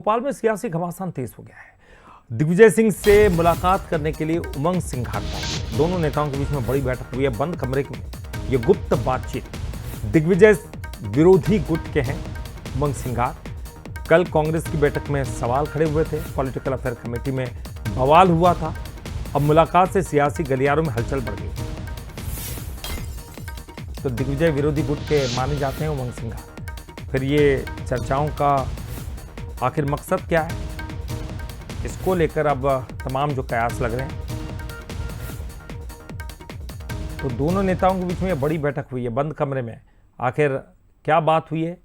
भोपाल में सियासी घमासान तेज हो गया है। दिग्विजय सिंह से मुलाकात करने के लिए उमंग सिंघार पहुंचे। दोनों नेताओं के बीच में बड़ी बैठक हुई है बंद कमरे में। ये गुप्त बातचीत दिग्विजय विरोधी गुट के हैं उमंग सिंघार। कल कांग्रेस की बैठक में सवाल खड़े हुए थे, पॉलिटिकल अफेयर कमेटी में बवाल हुआ था। अब मुलाकात से सियासी गलियारों में हलचल बढ़ गई। तो दिग्विजय विरोधी गुट के माने जाते हैं उमंग सिंघार। फिर ये चर्चाओं का आखिर मकसद क्या है, इसको लेकर अब तमाम जो कयास लग रहे हैं। तो दोनों नेताओं के बीच में बड़ी बैठक हुई है बंद कमरे में। आखिर क्या बात हुई है,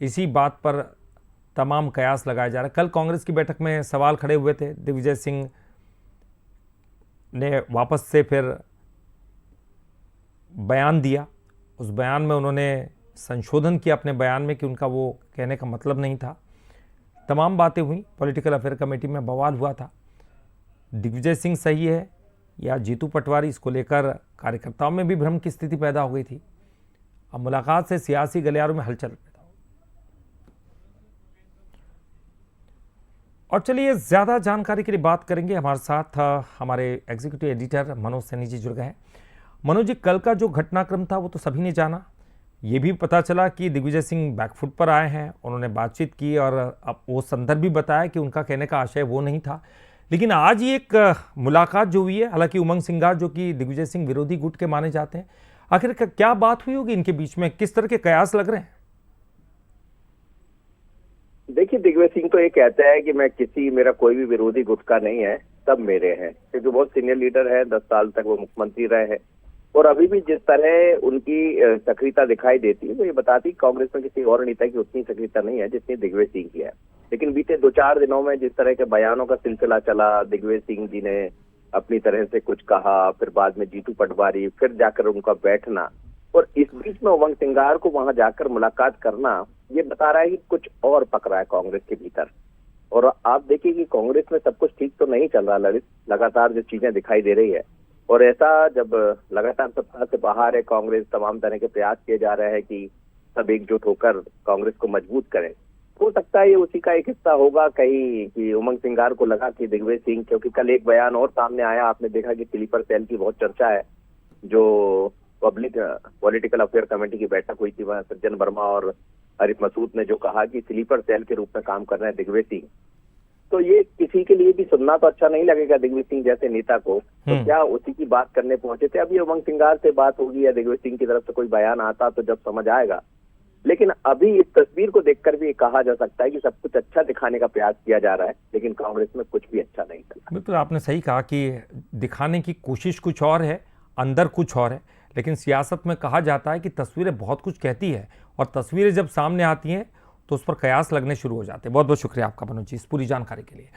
इसी बात पर तमाम कयास लगाया जा रहा है। कल कांग्रेस की बैठक में सवाल खड़े हुए थे। दिग्विजय सिंह ने वापस से फिर बयान दिया। उस बयान में उन्होंने संशोधन किया अपने बयान में कि उनका वो कहने का मतलब नहीं था। तमाम बातें हुई, पॉलिटिकल अफेयर कमेटी में बवाल हुआ था। दिग्विजय सिंह सही है या जीतू पटवारी, इसको लेकर कार्यकर्ताओं में भी भ्रम की स्थिति पैदा हो गई थी। अब मुलाकात से सियासी गलियारों में हलचल पैदा हो। और चलिए ज्यादा जानकारी के लिए बात करेंगे। हमारे साथ हमारे एग्जीक्यूटिव एडिटर मनोज सैनी जी जुड़ गए हैं। मनोज जी, कल का जो घटनाक्रम था वो तो सभी ने जाना। ये भी पता चला कि दिग्विजय सिंह बैकफुट पर आए हैं, उन्होंने बातचीत की और अब वो संदर्भ भी बताया कि उनका कहने का आशय वो नहीं था। लेकिन आज ये एक मुलाकात जो हुई है, हालांकि उमंग सिंघार जो कि दिग्विजय सिंह विरोधी गुट के माने जाते हैं, आखिर क्या बात हुई होगी इनके बीच में, किस तरह के कयास लग रहे हैं? देखिए, दिग्विजय सिंह तो ये कहते हैं कि मेरा कोई भी विरोधी गुट का नहीं है, सब मेरे हैं, क्योंकि बहुत सीनियर लीडर है। 10 साल तक वो मुख्यमंत्री रहे हैं और अभी भी जिस तरह उनकी सक्रियता दिखाई देती है वो ये बताती कांग्रेस में किसी और नेता की उतनी सक्रियता नहीं है जितनी दिग्विजय सिंह की है। लेकिन बीते 2-4 दिनों में जिस तरह के बयानों का सिलसिला चला, दिग्विजय सिंह जी ने अपनी तरह से कुछ कहा, फिर बाद में जीतू पटवारी, फिर जाकर उनका बैठना, और इस बीच में उमंग सिंघार को वहां जाकर मुलाकात करना, ये बता रहा है कि कुछ और पक रहा है कांग्रेस के भीतर। और आप देखिए कि कांग्रेस में सब कुछ ठीक तो नहीं चल रहा ललित, लगातार जो चीजें दिखाई दे रही है। और ऐसा जब लगातार सत्ता से बाहर है कांग्रेस, तमाम तरह के प्रयास किए जा रहे हैं कि सब एकजुट होकर कांग्रेस को मजबूत करें। हो सकता है ये उसी का एक हिस्सा होगा कहीं कि उमंग सिंघार को लगा कि दिग्विजय सिंह, क्योंकि कल एक बयान और सामने आया, आपने देखा कि स्लीपर सेल की बहुत चर्चा है। जो पब्लिक पॉलिटिकल अफेयर कमेटी की बैठक हुई थी, वहां सज्जन वर्मा और आरिफ मसूद ने जो कहा कि स्लीपर सेल के रूप में काम कर रहे हैं दिग्विजय सिंह, तो ये किसी के लिए भी सुनना तो अच्छा नहीं लगेगा दिग्विजय सिंह जैसे नेता को। तो क्या उसी की बात करने पहुंचे थे? अब ये उमंग सिंघार से बात होगी या दिग्विजय सिंह की तरफ से कोई बयान आता तो जब समझ आएगा। लेकिन अभी इस तस्वीर को देखकर भी कहा जा सकता है कि सब कुछ अच्छा दिखाने का प्रयास किया जा रहा है, लेकिन कांग्रेस में कुछ भी अच्छा नहीं चल रहा। बिल्कुल, आपने सही कहा कि दिखाने की कोशिश कुछ और है, अंदर कुछ और है। लेकिन सियासत में कहा जाता है कि तस्वीरें बहुत कुछ कहती है, और तस्वीरें जब सामने आती हैं तो उस पर कयास लगने शुरू हो जाते हैं। बहुत बहुत शुक्रिया आपका मनोज जी इस पूरी जानकारी के लिए।